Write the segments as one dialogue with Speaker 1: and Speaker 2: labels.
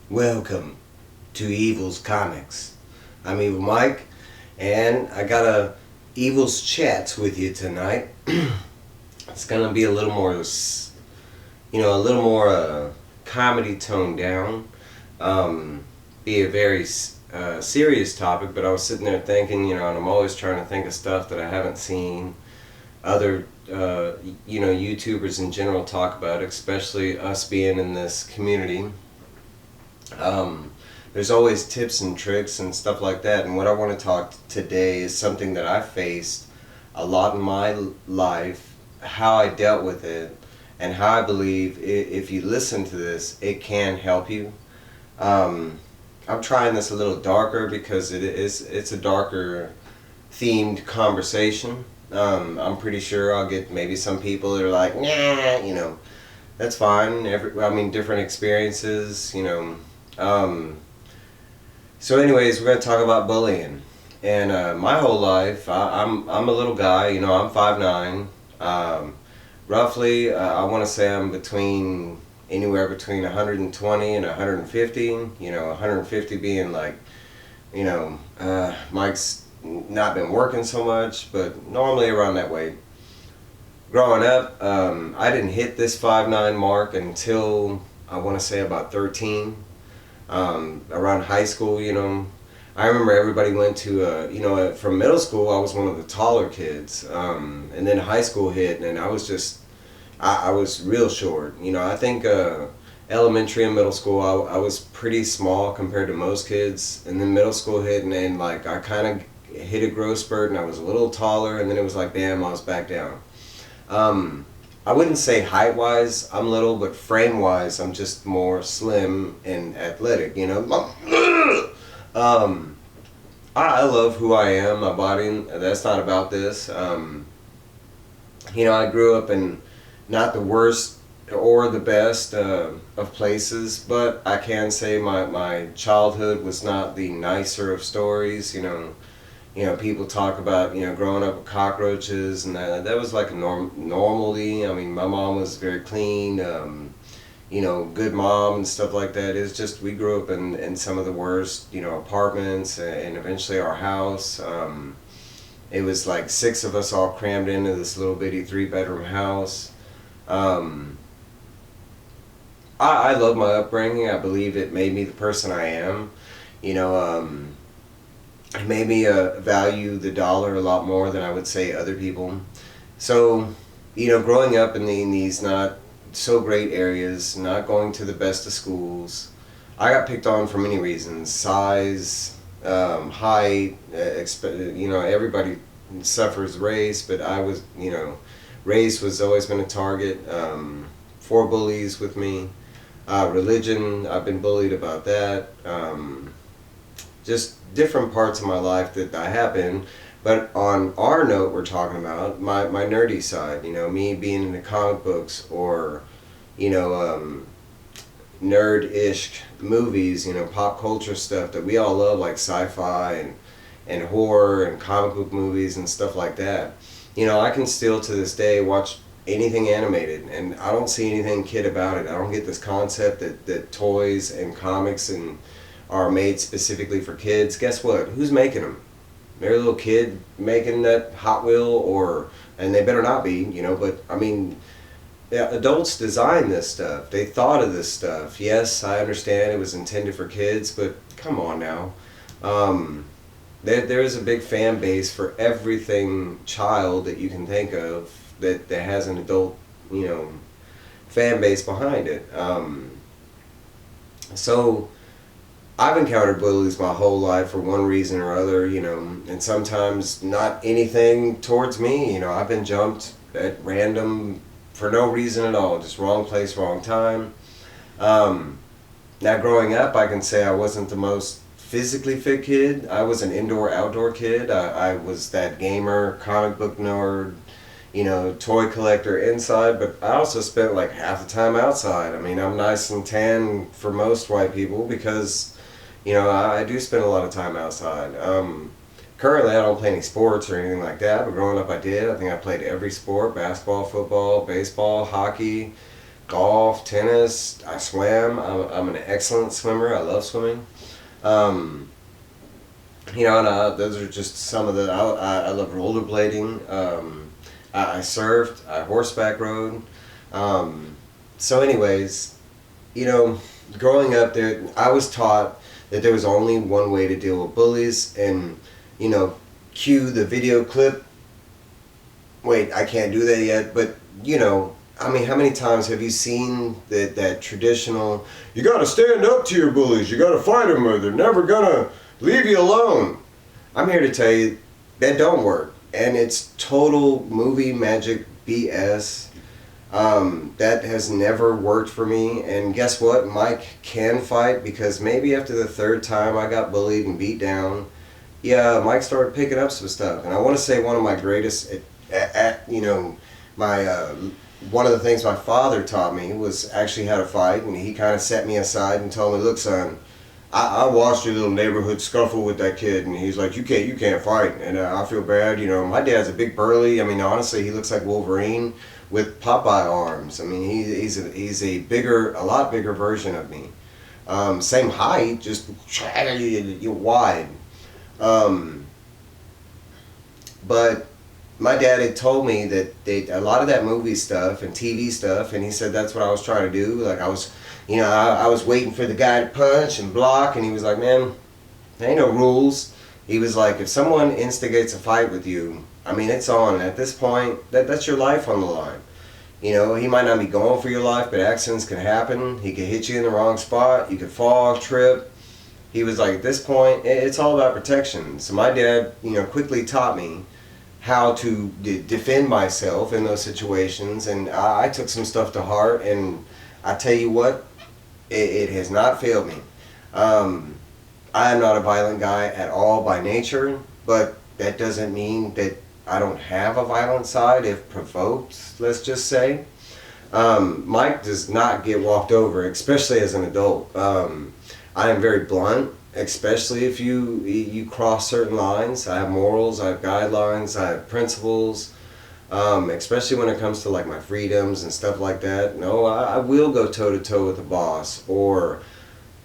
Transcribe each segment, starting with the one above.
Speaker 1: Welcome to Evil's Comics. I'm Evil Mike, and I got a Evil's Chats with you tonight. It's gonna be a little more, comedy toned down. Be a very serious topic, but I was sitting there thinking, and I'm always trying to think of stuff that I haven't seen other, YouTubers in general talk about, especially us being in this community. There's always tips and tricks and stuff like that, and what I want to talk today is something that I faced a lot in my life, how I dealt with it, and how I believe if you listen to this, it can help you. I'm trying this a little darker because it's a darker themed conversation. I'm pretty sure I'll get maybe some people that are like, nah, that's fine. Different experiences, So anyways, we're going to talk about bullying. And my whole life, I'm a little guy, I'm 5'9". Roughly, I want to say I'm anywhere between 120 and 150. 150 being like, Mike's not been working so much, but normally around that weight. Growing up, I didn't hit this 5'9" mark until I want to say about 13. Around high school, I remember everybody went to, from middle school, I was one of the taller kids. And then high school hit, and I was I was real short. I think elementary and middle school, I was pretty small compared to most kids. And then middle school hit, and then I kind of hit a growth spurt, and I was a little taller, and then it was like, bam, I was back down. I wouldn't say height-wise I'm little, but frame-wise I'm just more slim and athletic, I love who I am, my body. That's not about this. I grew up in not the worst or the best of places, but I can say my childhood was not the nicer of stories. People talk about, growing up with cockroaches, and that was like a normality. My mom was very clean, good mom and stuff like that. It's just we grew up in some of the worst, apartments, and eventually our house. It was like 6 of us all crammed into this little bitty 3-bedroom house. I love my upbringing. I believe it made me the person I am. It made me value the dollar a lot more than I would say other people. So, growing up in these not so great areas, not going to the best of schools, I got picked on for many reasons. Size, height, everybody suffers race, but I was, race was always been a target. 4 bullies with me. Religion, I've been bullied about that. Just different parts of my life that I have been. But on our note, we're talking about my nerdy side, me being into comic books or, nerd-ish movies, pop culture stuff that we all love, like sci-fi and horror and comic book movies and stuff like that. I can still to this day watch anything animated, and I don't see anything kid about it. I don't get this concept that toys and comics are made specifically for kids. Guess what? Who's making them? They're a little kid making that Hot Wheel, and they better not be, but yeah, adults designed this stuff. They thought of this stuff. Yes, I understand it was intended for kids, but come on now. There is a big fan base for everything child that you can think of that has an adult, fan base behind it. So I've encountered bullies my whole life for one reason or other, and sometimes not anything towards me. I've been jumped at random for no reason at all, just wrong place, wrong time. Now growing up, I can say I wasn't the most physically fit kid. I was an indoor-outdoor kid. I was that gamer, comic book nerd, toy collector inside, but I also spent like half the time outside. I'm nice and tan for most white people because I do spend a lot of time outside. Currently, I don't play any sports or anything like that, but growing up I did. I think I played every sport: basketball, football, baseball, hockey, golf, tennis. I swam. I'm an excellent swimmer. I love swimming. Um, and those are just some of the. I love rollerblading. I surfed. I horseback rode. Um, so, anyways, you know, growing up there, I was taught that there was only one way to deal with bullies, and cue the video clip. Wait, I can't do that yet, but I mean, how many times have you seen that traditional, you gotta stand up to your bullies, you gotta fight them or they're never gonna leave you alone? I'm here to tell you that don't work, and it's total movie magic BS. That has never worked for me, and guess what? Mike can fight, because maybe after the third time I got bullied and beat down, yeah, Mike started picking up some stuff. And I want to say one of my greatest, my one of the things my father taught me was actually how to fight, and he kind of set me aside and told me, look, son, I watched your little neighborhood scuffle with that kid, and he's like, you can't fight, and I feel bad. My dad's a big burly. I mean, honestly, he looks like Wolverine with Popeye arms. I mean, he's a lot bigger version of me. Same height, just you wide. But my dad had told me that a lot of that movie stuff and TV stuff, and he said that's what I was trying to do. Like I was waiting for the guy to punch and block, and he was like, man, there ain't no rules. He was like, if someone instigates a fight with you, I mean, it's on. At this point, that's your life on the line. He might not be going for your life, but accidents can happen. He could hit you in the wrong spot. You could fall, trip. He was like, at this point, it's all about protection. So my dad, quickly taught me how to defend myself in those situations, and I took some stuff to heart, and I tell you what, it has not failed me. I am not a violent guy at all by nature, but that doesn't mean that I don't have a violent side if provoked, let's just say. Mike does not get walked over, especially as an adult. I am very blunt, especially if you cross certain lines. I have morals, I have guidelines, I have principles, especially when it comes to like my freedoms and stuff like that. No, I will go toe to toe with a boss or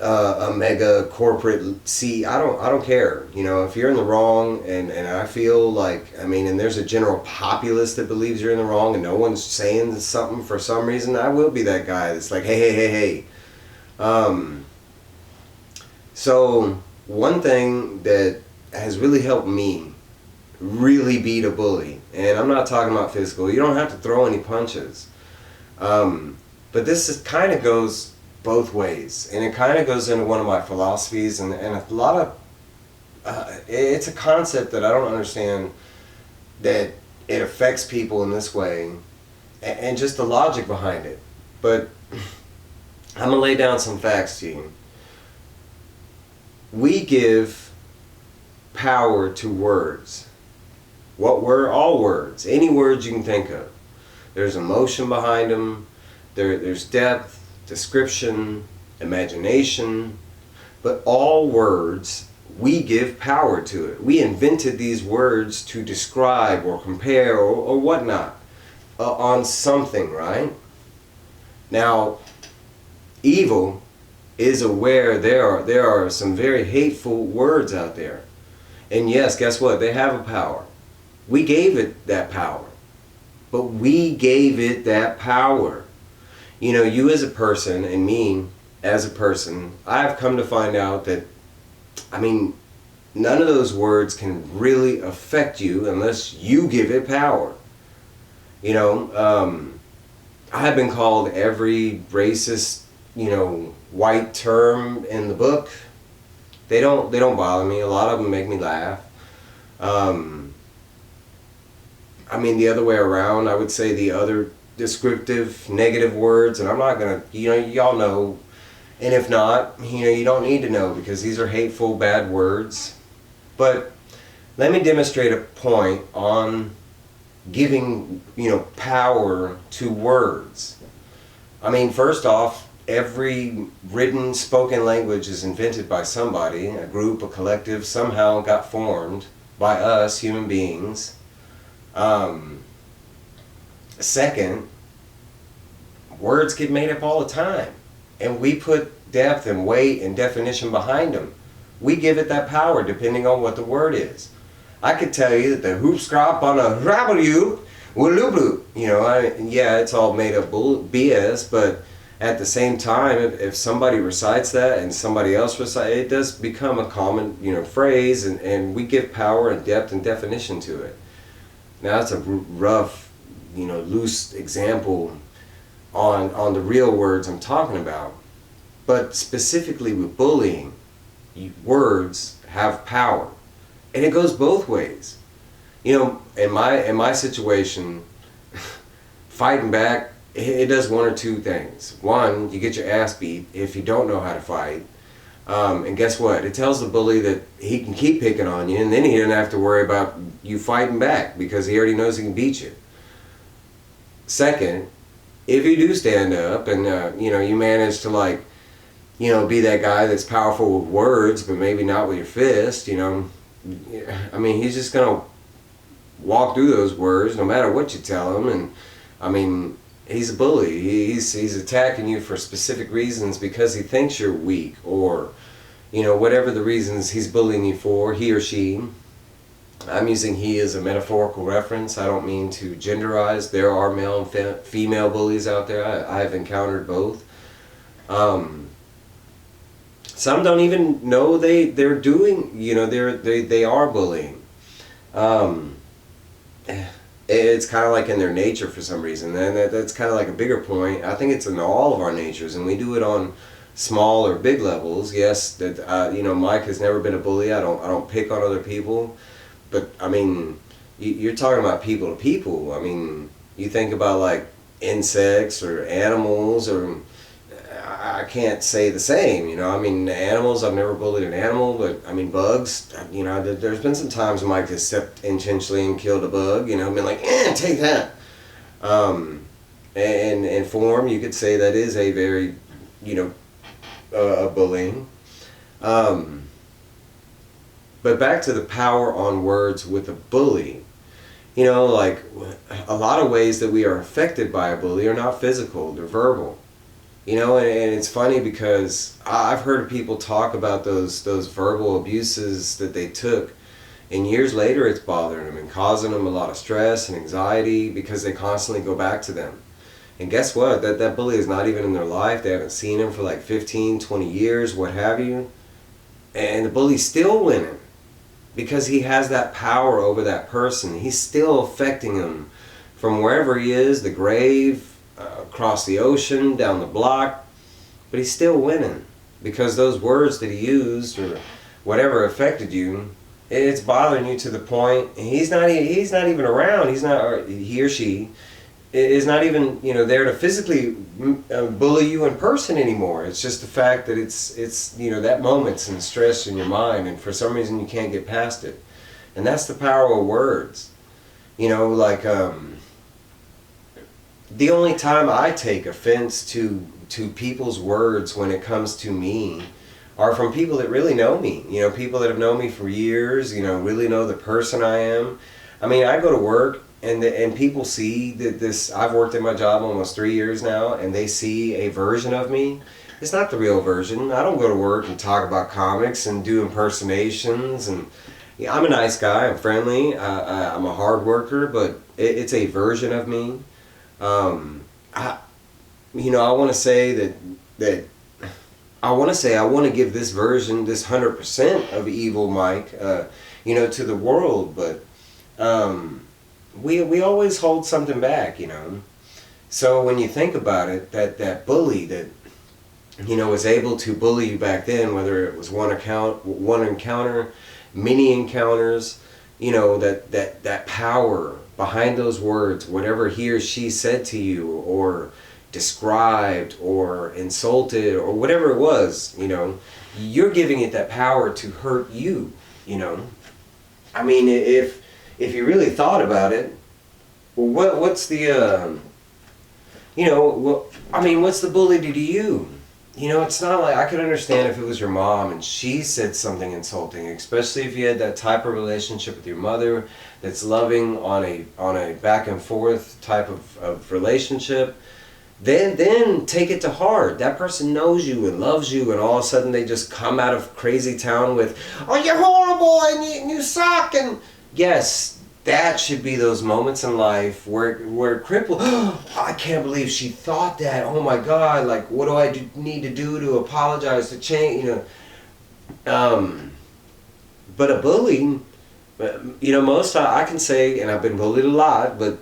Speaker 1: a mega corporate I don't care. If you're in the wrong, and I feel like, I mean, and there's a general populace that believes you're in the wrong and no one's saying something for some reason, I will be that guy that's like, hey. So one thing that has really helped me really beat a bully, and I'm not talking about physical, you don't have to throw any punches, but this kind of goes both ways, and it kind of goes into one of my philosophies, and a lot of it's a concept that I don't understand, that it affects people in this way, and just the logic behind it. But I'm gonna lay down some facts to you. We give power to words. What word? All words. Any words you can think of. There's emotion behind them. There's depth, description, imagination, but all words, we give power to it. We invented these words to describe or compare or whatnot on something, right? Now, evil is aware there are some very hateful words out there. And yes, guess what? They have a power. We gave it that power. But we gave it that power. You as a person and me as a person, I've come to find out that, I mean, none of those words can really affect you unless you give it power. I have been called every racist, white term in the book. They don't bother me. A lot of them make me laugh. I mean, the other way around, I would say the other descriptive negative words, and I'm not gonna, y'all know, and if not, you don't need to know, because these are hateful, bad words. But let me demonstrate a point on giving power to words. I mean, first off, every written, spoken language is invented by somebody. A group, a collective, somehow got formed by us human beings. Second, words get made up all the time, and we put depth and weight and definition behind them. We give it that power depending on what the word is. I could tell you that the hoop scrap on a rabble Wulubu, yeah, it's all made up BS, but at the same time, if somebody recites that and somebody else recites it, does become a common, phrase, and we give power and depth and definition to it. Now that's a rough, loose example on the real words I'm talking about. But specifically with bullying, words have power. And it goes both ways. In my situation, fighting back, it does one or two things. One, you get your ass beat if you don't know how to fight. And guess what? It tells the bully that he can keep picking on you, and then he doesn't have to worry about you fighting back because he already knows he can beat you. Second, if you do stand up and you manage to be that guy that's powerful with words, but maybe not with your fist, he's just gonna walk through those words no matter what you tell him. And he's a bully. He's attacking you for specific reasons because he thinks you're weak, or whatever the reasons he's bullying you for, he or she. I'm using he as a metaphorical reference. I don't mean to genderize. There are male and female bullies out there. I have encountered both. Some don't even know they're doing, they are bullying. It's kind of like in their nature for some reason, and that's kind of like a bigger point. I think it's in all of our natures, and we do it on small or big levels. Yes, that Mike has never been a bully. I don't pick on other people, but you're talking about people to people. You think about like insects or animals, or I can't say the same. Animals, I've never bullied an animal, but bugs. There's been some times Mike has stepped intentionally and killed a bug. Been like, take that. And in form, you could say that is a very, a bullying. But back to the power on words with a bully. A lot of ways that we are affected by a bully are not physical, they're verbal. And it's funny because I've heard people talk about those verbal abuses that they took, and years later it's bothering them and causing them a lot of stress and anxiety because they constantly go back to them. And guess what? That bully is not even in their life. They haven't seen him for like 15, 20 years, what have you. And the bully's still winning because he has that power over that person. He's still affecting him from wherever he is, the grave, across the ocean, down the block, but he's still winning because those words that he used or whatever affected you, it's bothering you to the point he's not even around. He or she is not even there to physically bully you in person anymore. It's just the fact that it's that moment's and stress in your mind, and for some reason you can't get past it. And that's the power of words. The only time I take offense to people's words when it comes to me are from people that really know me. People that have known me for years, really know the person I am. I go to work and people see that I've worked at my job almost 3 years now, and they see a version of me. It's not the real version. I don't go to work and talk about comics and do impersonations. And I'm a nice guy. I'm friendly. I'm a hard worker, but it's a version of me. I want to say that I want to give this version, this 100% of evil Mike, to the world, but we always hold something back, So when you think about it, that bully that was able to bully you back then, whether it was one encounter, many encounters, that power behind those words, whatever he or she said to you or described or insulted or whatever it was, you're giving it that power to hurt you, If you really thought about it, well, what's the what's the bully do to you? It's not like, I could understand if it was your mom and she said something insulting, especially if you had that type of relationship with your mother that's loving on a back and forth type of relationship. then take it to heart. That person knows you and loves you, and all of a sudden they just come out of crazy town with, "Oh, you're horrible and you suck." And yes, that should be those moments in life where crippled. Oh, I can't believe she thought that. Oh my God! Like, what do I need to do to apologize, to change? But a bully, most I can say, and I've been bullied a lot, but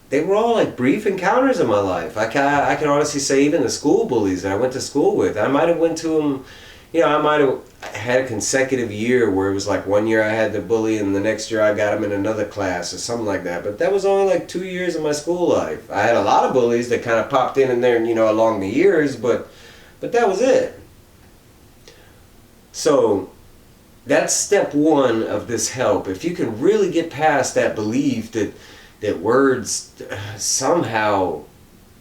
Speaker 1: they were all like brief encounters in my life. I can honestly say even the school bullies that I went to school with, I might have went to them, I might have had a consecutive year where it was like one year I had the bully and the next year I got him in another class or something like that. But that was only like 2 years of my school life. I had a lot of bullies that kind of popped in and there, along the years, but that was it. So that's step one of this help. If you can really get past that belief that words somehow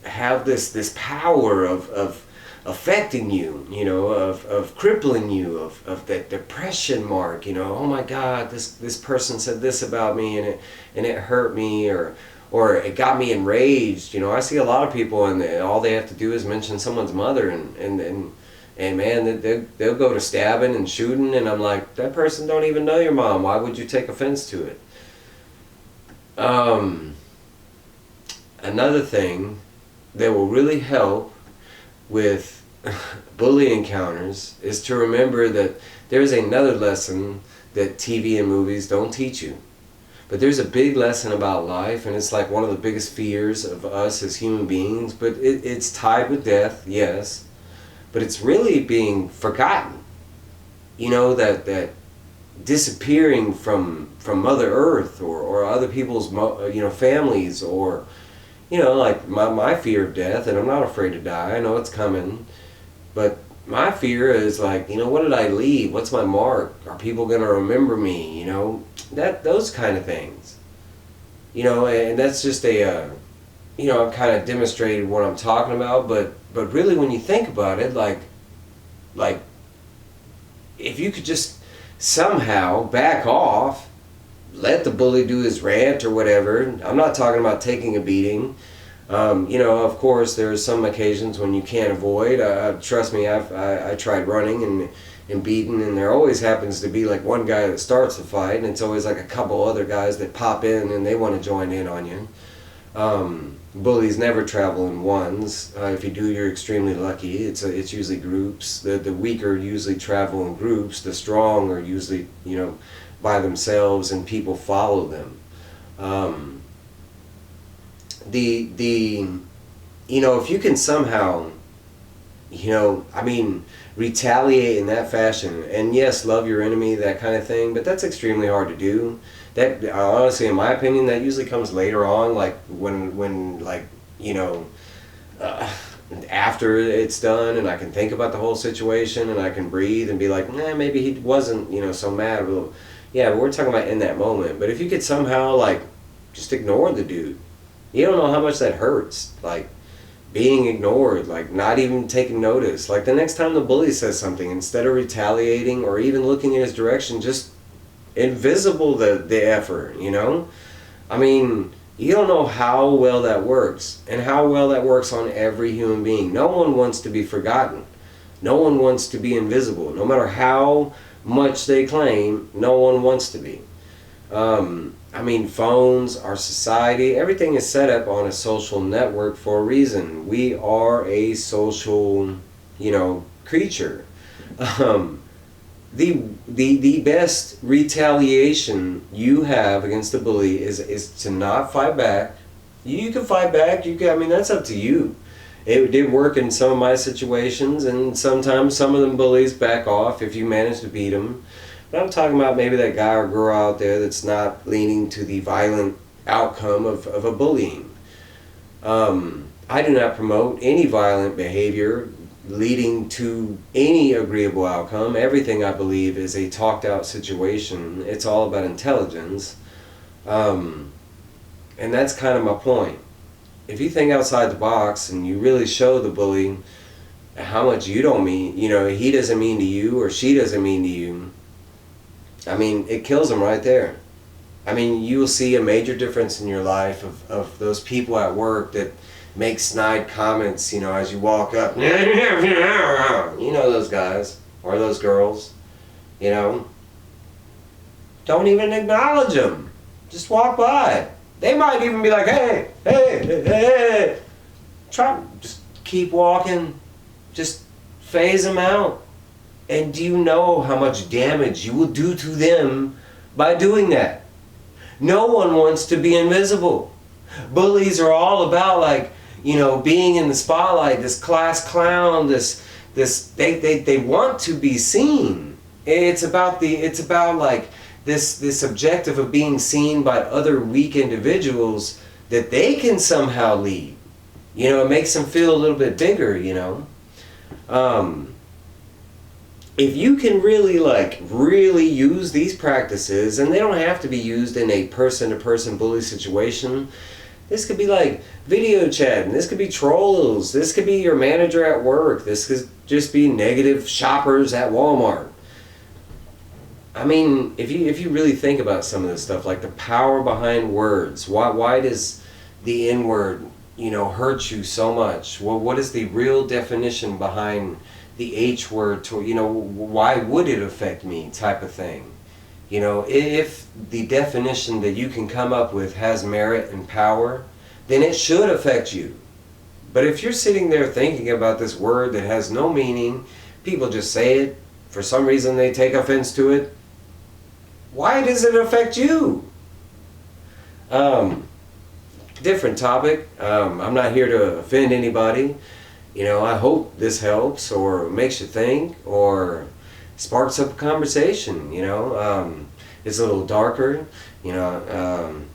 Speaker 1: have this power of affecting you, of crippling you, of that depression mark, oh my God, this person said this about me and it hurt me, or it got me enraged. I see a lot of people and all they have to do is mention someone's mother and man, they'll go to stabbing and shooting, and I'm like, that person don't even know your mom. Why would you take offense to it? Another thing that will really help with bully encounters is to remember that there's another lesson that TV and movies don't teach you. But there's a big lesson about life, and it's like one of the biggest fears of us as human beings, but it's tied with death, yes. But it's really being forgotten. That disappearing from Mother Earth or other people's families, or like my fear of death, and I'm not afraid to die. I know it's coming, but my fear is like, what did I leave? What's my mark? Are people gonna remember me? Those kind of things. And that's just I've kind of demonstrated what I'm talking about, but really when you think about it, like if you could just somehow back off, let the bully do his rant or whatever. I'm not talking about taking a beating. Of course there are some occasions when you can't avoid. Trust me, I tried running and beating, and there always happens to be like one guy that starts the fight, and it's always like a couple other guys that pop in and they want to join in on you. Bullies never travel in ones. If you do, you're extremely lucky. It's usually groups. The weaker usually travel in groups. The strong are usually by themselves, and people follow them. If you can somehow retaliate in that fashion, and yes, love your enemy, that kind of thing, but that's extremely hard to do. That honestly, in my opinion, that usually comes later on, like when after it's done, and I can think about the whole situation, and I can breathe and be like, maybe he wasn't so mad. Well, yeah, but we're talking about in that moment. But if you could somehow like just ignore the dude, you don't know how much that hurts. Like being ignored, like not even taking notice. Like the next time the bully says something, instead of retaliating or even looking in his direction, just invisible the effort, you don't know how well that works, and how well that works on every human being. No one wants to be forgotten. No one wants to be invisible. No matter how much they claim, no one wants to be. Phones, our society, everything is set up on a social network for a reason. We are a social, creature. The best retaliation you have against a bully is to not fight back. You can fight back. That's up to you. It did work in some of my situations, and sometimes some of them bullies back off if you manage to beat them. But I'm talking about maybe that guy or girl out there that's not leaning to the violent outcome of a bullying. I do not promote any violent behavior leading to any agreeable outcome. Everything I believe is a talked out situation. It's all about intelligence. And that's kind of my point. If you think outside the box and you really show the bully how much you don't mean, he doesn't mean to you or she doesn't mean to you, it kills them right there. You will see a major difference in your life of those people at work that make snide comments, you know, as you walk up. You know those guys or those girls, you know. Don't even acknowledge them. Just walk by. They might even be like, hey, hey, hey, hey. Just keep walking. Just phase them out. And do you know how much damage you will do to them by doing that? No one wants to be invisible. Bullies are all about, like, you know, being in the spotlight, this class clown, they want to be seen. It's about like this objective of being seen by other weak individuals that they can somehow lead. You know, it makes them feel a little bit bigger, you know. If you can really use these practices, and they don't have to be used in a person-to-person bully situation. This could be like video chatting, this could be trolls, this could be your manager at work, this could just be negative shoppers at Walmart. I mean, if you really think about some of this stuff, like the power behind words, why does the N-word, you know, hurt you so much? Well, what is the real definition behind the H word, you know, why would it affect me, type of thing? You know, if the definition that you can come up with has merit and power, then it should affect you. But if you're sitting there thinking about this word that has no meaning, people just say it, for some reason they take offense to it, why does it affect you? Different topic. I'm not here to offend anybody. You know, I hope this helps or makes you think or sparks up a conversation, you know. It's a little darker, you know,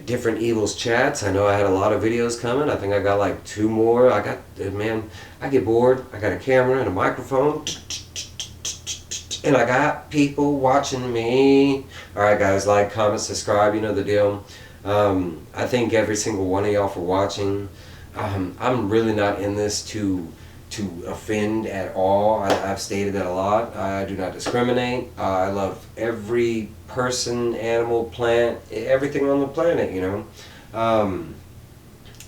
Speaker 1: different evils chats. I know I had a lot of videos coming. I think I got like 2 more. I get bored. I got a camera and a microphone. And I got people watching me. Alright guys, like, comment, subscribe, you know the deal. I thank every single one of y'all for watching. I'm really not in this to offend at all. I've stated that a lot. I do not discriminate. I love every person, animal, plant, everything on the planet, you know.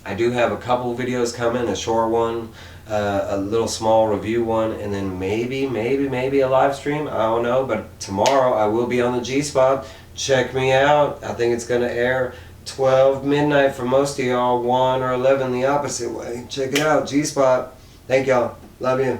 Speaker 1: I do have a couple videos coming, a short one, a little small review one, and then maybe a live stream. I don't know, but tomorrow I will be on the G-Spot. Check me out. I think it's going to air 12 midnight for most of y'all, 1 or 11 the opposite way. Check it out, G-Spot. Thank y'all. Love you.